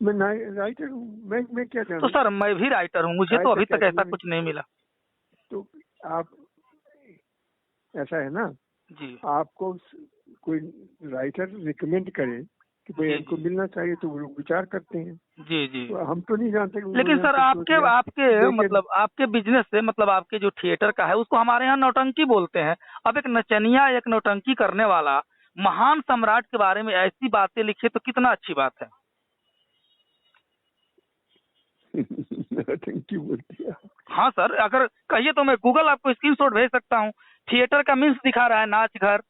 मैं राइटर हूँ, मैं क्या तो जानूँ? सर मैं भी राइटर हूँ, मुझे तो साहित्य अभी तक अकेडमी ऐसा में। कुछ नहीं मिला। तो आप, ऐसा है ना, जी आपको कोई राइटर रिकमेंड करे कि भाई जी इनको जी मिलना चाहिए, तो वो लोग विचार करते हैं। जी जी। तो हम तो नहीं जानते कि लेकिन उन्होंने सर हमको क्यों आपके दिया। आपके लेकिन मतलब आपके बिजनेस से, मतलब आपके जो थिएटर का है उसको हमारे यहाँ नौटंकी बोलते हैं। अब एक नचनिया, एक नौटंकी करने वाला महान सम्राट के बारे में ऐसी बातें लिखे तो कितना अच्छी बात है। थैंक यू बोलती है। हाँ सर, अगर कहिए तो मैं गूगल आपको स्क्रीनशॉट भेज सकता हूँ। थिएटर का मीन्स दिखा रहा है, नाच घर,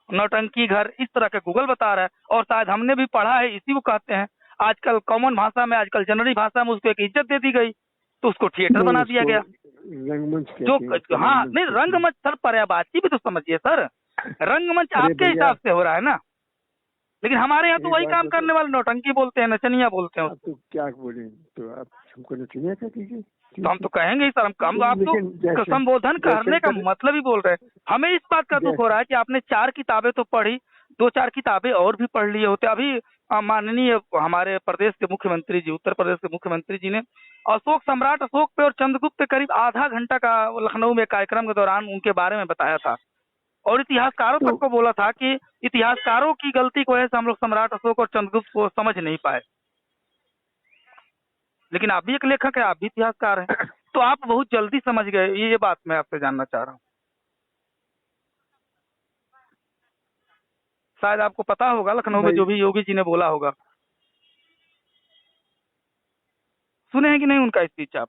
नौटंकी घर, इस तरह के गूगल बता रहा है। और शायद हमने भी पढ़ा है, इसी को कहते हैं आजकल कॉमन भाषा में, आजकल जनरली भाषा में उसको एक इज्जत दे दी गई तो उसको थिएटर नहीं, बना दिया उसको गया। रंगमंच जो कहते हैं, उसको हाँ रंगमंच नहीं, कहते हैं। रंगमंच सर, पर्यायवाची भी तो समझिए सर। रंगमंच अरे आपके भैया, हिसाब से हो रहा है ना, लेकिन हमारे यहाँ तो एक वही बात काम बताओ, करने वाले नौटंकी बोलते हैं, नचनिया बोलते हैं आप उसको। तो क्या बोले, तो आप हमको नचनिया क्या कीजिए। तो हम तो कहेंगे ही सर, हम आप तो लेकिन संबोधन करने का जयशंकर, मतलब ही बोल रहे हैं। हमें इस बात का दुख हो रहा है कि आपने 4 किताबें तो पढ़ी, 2-4 किताबें और भी पढ़ लिए होते। अभी माननीय हमारे प्रदेश के मुख्यमंत्री जी, उत्तर प्रदेश के मुख्यमंत्री जी ने अशोक, सम्राट अशोक पे और चंद्रगुप्त पे करीब आधा घंटा का लखनऊ में कार्यक्रम के दौरान उनके बारे में बताया था। और इतिहासकारों तक तो को बोला था कि इतिहासकारों की गलती की वजह से हम लोग सम्राट अशोक और चंद्रगुप्त को समझ नहीं पाए। लेकिन आप भी एक लेखक है, आप भी इतिहासकार हैं। तो आप बहुत जल्दी समझ गए, ये बात मैं आपसे जानना चाह रहा हूँ। शायद आपको पता होगा लखनऊ में भाई जो भी योगी जी ने बोला होगा, सुने हैं कि नहीं उनका स्पीच आप?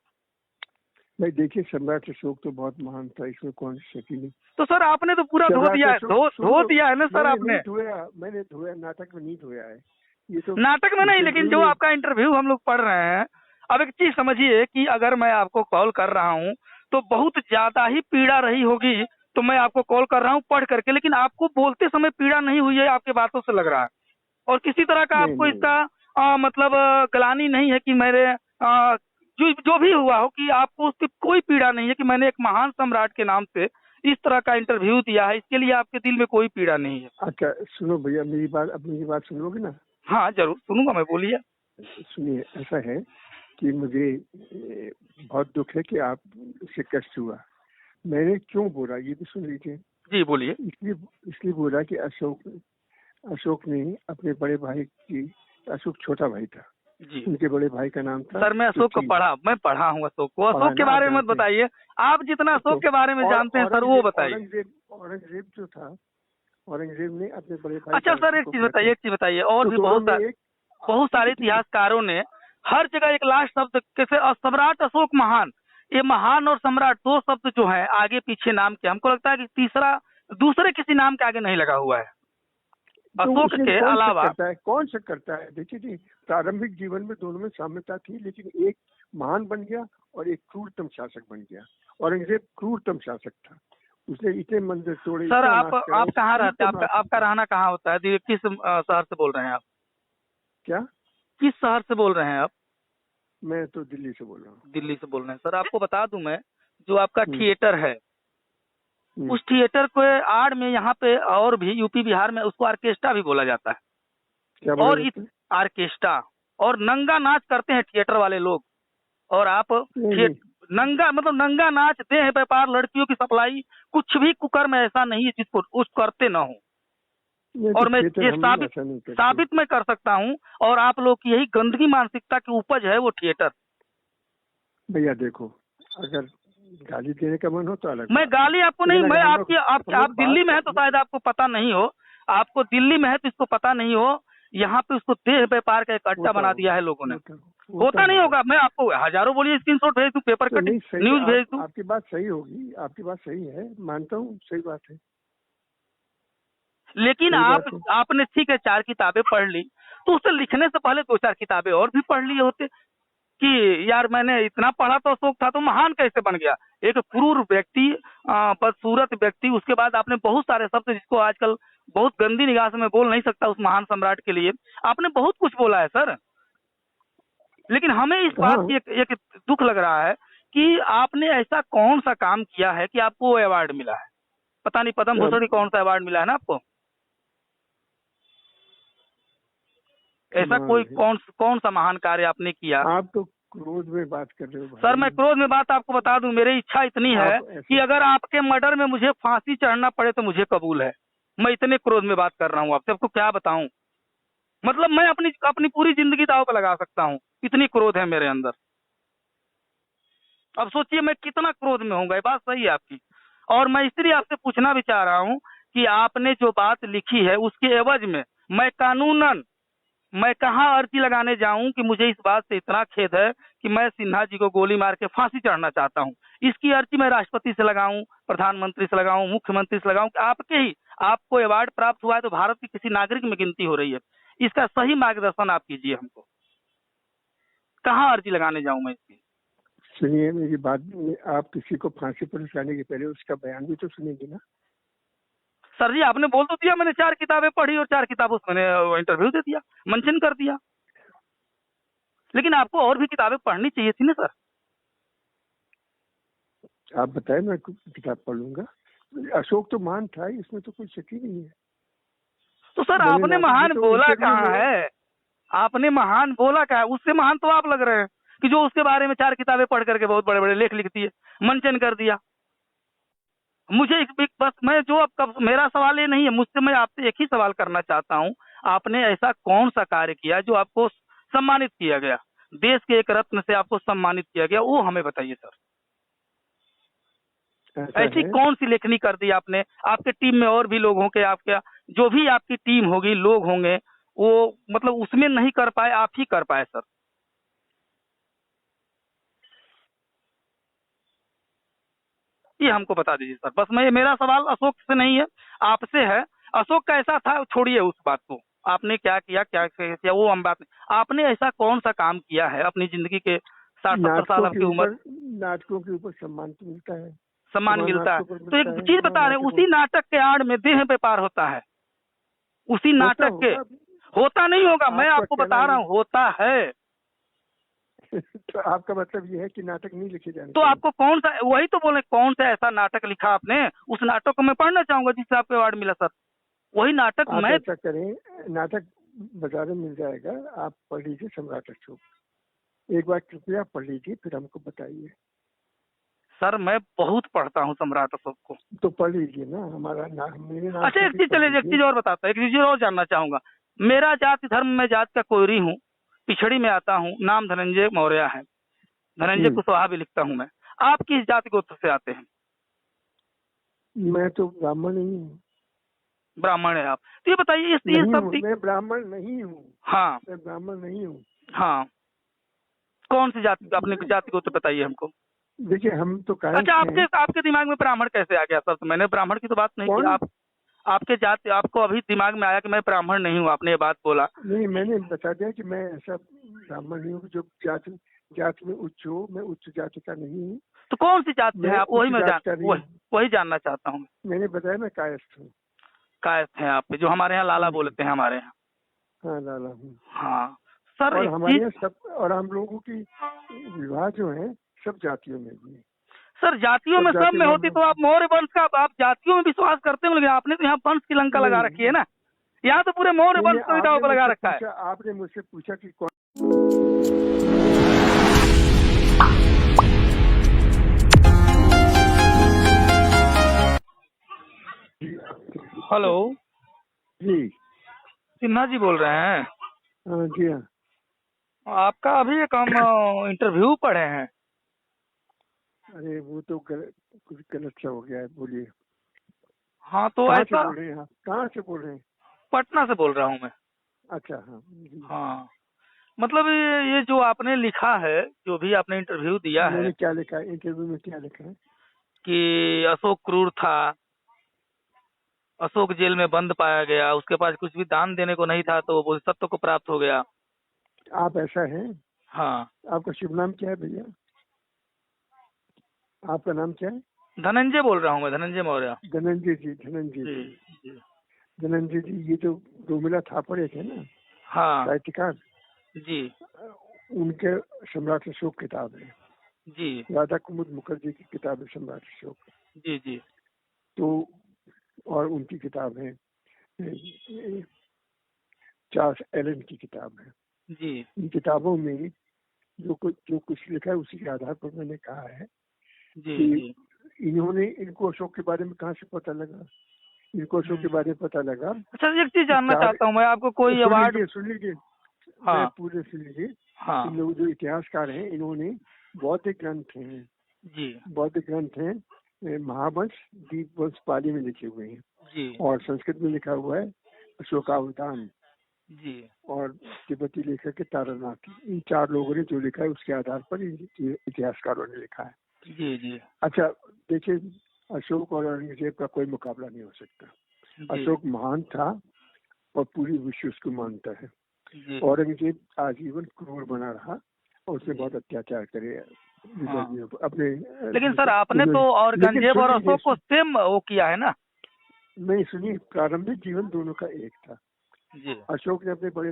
भाई देखिए, सम्राट अशोक तो बहुत महान था, इसमें कौन शकी नहीं। तो सर आपने तो पूरा धो सम्राट दिया है, अशोक धो दिया है ना सर मैंने आपने। नहीं धोया, मैंने धोया, नाटक में नहीं धोया है ये तो। नाटक में नहीं, लेकिन जो ये आपका इंटरव्यू हम लोग पढ़ रहे हैं, अब एक चीज समझिए कि अगर मैं आपको कॉल कर रहा हूँ तो बहुत ज्यादा ही पीड़ा रही होगी, तो मैं आपको कॉल कर रहा हूँ पढ़ करके, लेकिन आपको बोलते समय पीड़ा नहीं हुई है, आपके बातों से लग रहा है। और किसी तरह का नहीं आपको नहीं इसका मतलब ग्लानि नहीं है कि मेरे जो भी हुआ हो, कि आपको उसकी कोई पीड़ा नहीं है कि मैंने एक महान सम्राट के नाम से इस तरह का इंटरव्यू दिया है, इसके लिए आपके दिल में कोई पीड़ा नहीं है। अच्छा सुनो भैया, मेरी बात, अब मेरी बात सुनोगे ना? हाँ जरूर सुनूंगा मैं, बोलिए। सुनिए, ऐसा है कि मुझे बहुत दुख है कि आप से कष्ट हुआ। मैंने क्यों बोला ये भी सुन लीजिए। जी बोलिए। इसलिए बोला कि अशोक ने अपने बड़े भाई की, अशोक छोटा भाई था जी उनके बड़े भाई का नाम था। सर मैं अशोक को मैं पढ़ा हूँ अशोक को। अशोक के बारे में मत बताइए, आप जितना अशोक के बारे में जानते हैं सर वो बताइए। औरंगजेब जो था, औरंगजेब ने अपने बड़े भाई। अच्छा सर एक चीज बताइए, और भी बहुत सारे इतिहासकारों ने हर जगह एक लास्ट शब्द कैसे, सम्राट अशोक महान, ये महान और सम्राट दो शब्द जो है आगे पीछे नाम के, हमको लगता है कि तीसरा दूसरे किसी नाम के आगे नहीं लगा हुआ है अशोक के अलावा। कौन शक करता है? देखिए जी, प्रारंभिक जीवन में दोनों में साम्यता थी, लेकिन एक महान बन गया और एक क्रूरतम शासक बन गया। औरंगजेब क्रूरतम शासक था, उसने इतने मंदिर तोड़े। सर आप कहाँ रहते हैं? आपका रहना कहाँ होता है? किस शहर से बोल रहे हैं आप? क्या? किस शहर से बोल रहे हैं आप? मैं तो दिल्ली से बोल रहा हूँ। दिल्ली से बोल रहे हैं। सर आपको बता दूं मैं, जो आपका थिएटर है, उस थिएटर को आड़ में यहाँ पे और भी यूपी बिहार में उसको ऑर्केस्ट्रा भी बोला जाता है। क्या और इस ऑर्केस्ट्रा और नंगा नाच करते हैं थिएटर वाले लोग। और आप नंगा मतलब नंगा नाच, देह व्यापार, लड़कियों की सप्लाई, कुछ भी कुकर्म ऐसा नहीं है जिसको उस करते ना हो। और मैं ये साबित मैं कर सकता हूँ। और आप लोग की यही गंदगी मानसिकता की उपज है वो थिएटर। भैया देखो, अगर गाली देने का मन हो तो अलग। मैं गाली आपको नहीं, मैं आप दिल्ली में है तो शायद आपको पता नहीं हो, आपको दिल्ली में है तो इसको पता नहीं हो, यहाँ पे उसको देह व्यापार का एक अड्डा बना दिया है लोगों ने। होता नहीं होगा, मैं आपको हजारों बोलिए स्क्रीनशॉट भेज दूं, पेपर कटिंग न्यूज भेज दूं। आपकी बात सही होगी, आपकी बात सही है, मानता हूँ, सही बात है। लेकिन आपने ठीक है 4 किताबें पढ़ ली, तो उसे लिखने से पहले 2-4 किताबें और भी पढ़ लिए होते कि यार मैंने इतना पढ़ा तो अशोक था तो महान कैसे बन गया। एक क्रूर व्यक्ति, बदसूरत व्यक्ति, उसके बाद आपने बहुत सारे शब्द जिसको आजकल बहुत गंदी निगाह से मैं बोल नहीं सकता उस महान सम्राट के लिए, आपने बहुत कुछ बोला है सर। लेकिन हमें इस बात की एक दुख लग रहा है कि आपने ऐसा कौन सा काम किया है कि आपको वो अवार्ड मिला है। पता नहीं पद्म भूषण की कौन सा अवार्ड मिला है ना आपको, ऐसा कोई कौन सा महान कार्य आपने किया? आप तो क्रोध में बात कर रहे हो भाई। सर मैं क्रोध में बात आपको बता दूं, मेरी इच्छा इतनी है कि अगर आपके मर्डर में मुझे फांसी चढ़ना पड़े तो मुझे कबूल है। मैं इतने क्रोध में बात कर रहा हूँ आपसे, आपको क्या बताऊं। मतलब मैं अपनी पूरी जिंदगी दांव पर लगा सकता हूँ, इतनी क्रोध है मेरे अंदर। अब सोचिए मैं कितना क्रोध में होऊंगा, ये बात सही है आपकी। और मैं इसलिए आपसे पूछना भी चाह रहा हूँ कि आपने जो बात लिखी है उसके एवज में मैं कानूनन मैं कहाँ अर्जी लगाने जाऊं कि मुझे इस बात से इतना खेद है कि मैं सिन्हा जी को गोली मार के फांसी चढ़ना चाहता हूं। इसकी अर्जी मैं राष्ट्रपति से लगाऊं, प्रधानमंत्री से लगाऊं, मुख्यमंत्री से लगाऊं कि आपको अवार्ड प्राप्त हुआ है तो भारत की किसी नागरिक में गिनती हो रही है। इसका सही मार्गदर्शन आप कीजिए हमको, कहाँ अर्जी लगाने जाऊं मैं इसकी। सुनिए मेरी बात, आप किसी को फांसी पर उठाने के पहले उसका बयान भी तो सुनेंगे ना। सर जी आपने बोल तो दिया, मैंने 4 किताबें पढ़ी और 4 किताबों से मैंने इंटरव्यू दे दिया, मेंशन कर दिया। लेकिन आपको और भी किताबें पढ़नी चाहिए थी ना सर। आप बताएं, मैं किताब पढ़ लूंगा। अशोक तो महान था, इसमें तो कोई शक ही नहीं है। तो सर आपने महान बोला कहाँ है? आपने महान बोला क्या है? उससे महान तो आप लग रहे हैं कि जो उसके बारे में 4 किताबें पढ़ करके बहुत बड़े बड़े लेख लिख दिए, मेंशन कर दिया। मुझे बस मैं जो अब मेरा सवाल ये नहीं है, मुझसे मैं आपसे एक ही सवाल करना चाहता हूँ, आपने ऐसा कौन सा कार्य किया जो आपको सम्मानित किया गया, देश के एक रत्न से आपको सम्मानित किया गया, वो हमें बताइए सर। ऐसा ऐसी है। कौन सी लेखनी कर दी आपने? आपके टीम में और भी लोग होंगे, आपके जो भी आपकी टीम होगी, लोग होंगे, वो मतलब उसमें नहीं कर पाए, आप ही कर पाए सर। ये हमको बता दीजिए सर। बस मैं, मेरा सवाल अशोक से नहीं है, आपसे है। अशोक का ऐसा था, छोड़िए उस बात को, आपने क्या किया क्या किया वो हम बात नहीं। आपने ऐसा कौन सा काम किया है अपनी जिंदगी के 60-70 साल आपकी उम्र? नाटकों के ऊपर सम्मान तो मिलता है, सम्मान मिलता है, नाटकों पर तो एक मिलता है। चीज हाँ, बता रहे हैं, उसी नाटक के आड़ में देह व्यापार होता है, उसी होता नाटक के। होगा। होता नहीं होगा, मैं आपका आपको कहना बता रहा हूँ, होता है। तो आपका मतलब ये है कि नाटक नहीं लिखे जाने तो चाहिए। आपको कौन सा, वही तो बोले, कौन सा ऐसा नाटक लिखा आपने? उस नाटक को मैं पढ़ना चाहूंगा जिससे आपको अवार्ड मिला सर। वही नाटक आप मैं। ऐसा करें, नाटक बाजार में मिल जाएगा, आप पढ़ लीजिए सम्राट अशोक, एक बार कृपया पढ़ लीजिए, फिर हमको बताइए। सर मैं बहुत पढ़ता हूँ सम्राट अशोक को। तो पढ़ लीजिए ना, हमारा नाम, मेरे नाम अच्छा से एक भी चीज, पढ़ चलिए एक लीजिए। चीज और बताता हूँ, एक चीज और जानना चाहूंगा। मेरा जाति धर्म, मैं जात का कोयरी हूँ, पिछड़ी में आता हूँ, नाम धनंजय मौर्य है, धनंजय कुशवाहा भी लिखता हूँ मैं। आप किस जाति गोत्र से आते हैं? मैं तो ब्राह्मण नहीं हूँ। ब्राह्मण है आप? तो ये बताइए, इस नहीं सब हूँ, मैं ब्राह्मण नहीं हूँ। हाँ मैं ब्राह्मण नहीं हूँ। हाँ, कौन सी जाति, अपने जाति गोत्र बताइए हमको। देखिए हम तो अच्छा, कायस्थ आपके हैं। आपके दिमाग में ब्राह्मण कैसे आ गया सर? तो मैंने ब्राह्मण की तो बात नहीं की। कौन? आप, आपके जाति, आपको अभी दिमाग में आया कि मैं ब्राह्मण नहीं हूँ, आपने ये बात बोला। नहीं, मैंने बता दिया कि मैं ऐसा ब्राह्मण नहीं हूँ जो जाति में उच्च हो। मैं उच्च जाति का नहीं हूँ। तो कौन सी जाति मैं है आप? वही उच्च मैं जाति का नहीं हूँ। वही जानना चाहता हूँ। मैंने बताया मैं कायस्थ हूँ। कायस्थ हैं आप, जो हमारे यहाँ लाला बोलते हैं हमारे यहाँ। हाँ, लाला हूँ। हाँ सर, और एक हमारे चीज यहाँ सब, और हम लोगों की विवाह जो है सब जातियों में भी है। सर, जातियों में सब में होती तो आप मौर्य वंश का, आप जातियों में विश्वास करते हो, लेकिन आपने तो यहाँ वंश की लंका लगा रखी है ना। यहाँ तो पूरे मौर्य वंश कविताओं को लगा रखा है। आपने मुझसे पूछा कि कौन। हेलो जी। सिन्हा जी बोल रहे हैं? हाँ जी। हाँ, आपका अभी एक हम इंटरव्यू पढ़े हैं। अरे वो तो कुछ गलत सा हो गया है, बोलिए। हाँ तो कहाँ से ऐसा, बोल रहे हैं आप? कहाँ से बोल रहे हैं? पटना से बोल रहा हूँ मैं। अच्छा, हाँ जी। हाँ, मतलब ये जो आपने लिखा है, जो भी आपने इंटरव्यू दिया है मैंने क्या लिखा है इंटरव्यू में? क्या लिखा है? कि अशोक क्रूर था, अशोक जेल में बंद पाया गया, उसके पास कुछ भी दान देने को नहीं था, तो वो सत्य को प्राप्त हो गया। आप ऐसा है? हाँ। आपका शुभ नाम क्या है भैया? आपका नाम क्या है? धनंजय बोल रहा हूँ मैं, धनंजय मौर्य। धनंजय जी। धनंजय जी जी। जी। धनंजय जी, ये जो रोमिला थापर एक है ना, हाँ साहित्यकार, जी उनके सम्राट अशोक किताब है। जी राधा कुमुद मुखर्जी की किताब है सम्राट अशोक। जी जी। तो और उनकी किताब है, चार्ल्स एलन की किताब है। जी इन किताबों में जो कुछ लिखा है उसी के आधार पर मैंने कहा है जी कि जी। इनको अशोक के बारे में कहाँ से पता लगा। इनको अशोक के बारे में पता लगा। अच्छा एक चीज जानना चाहता हूँ मैं, आपको कोई अवार्ड? सुन लीजिए, हाँ मैं पूरे सुन लीजिए। हाँ इन लोग जो इतिहासकार हैं, इन्होंने बौद्धिक ग्रंथ हैं, जी बौद्धिक ग्रंथ हैं, महावंश, दीपवंश पाली में लिखे हुए हैं, जी और संस्कृत में लिखा हुआ है अशोकावतान, जी। और तिब्बती लेखक के तारानाथ। इन 4 लोगों ने जो लिखा है उसके आधार पर इतिहासकारों ने लिखा है। जी जी। अच्छा देखिए, अशोक और औरंगजेब का कोई मुकाबला नहीं हो सकता। अशोक महान था और पूरी विश्व उसको मानता है। औरंगजेब आजीवन क्रूर बना रहा और उसने बहुत अत्याचार करे अपने। लेकिन सर आपने तो औरंगजेब और अशोक को सेम वो किया है ना? नहीं, सुनिए, प्रारंभिक जीवन दोनों का एक था। जी। अशोक ने अपने बड़े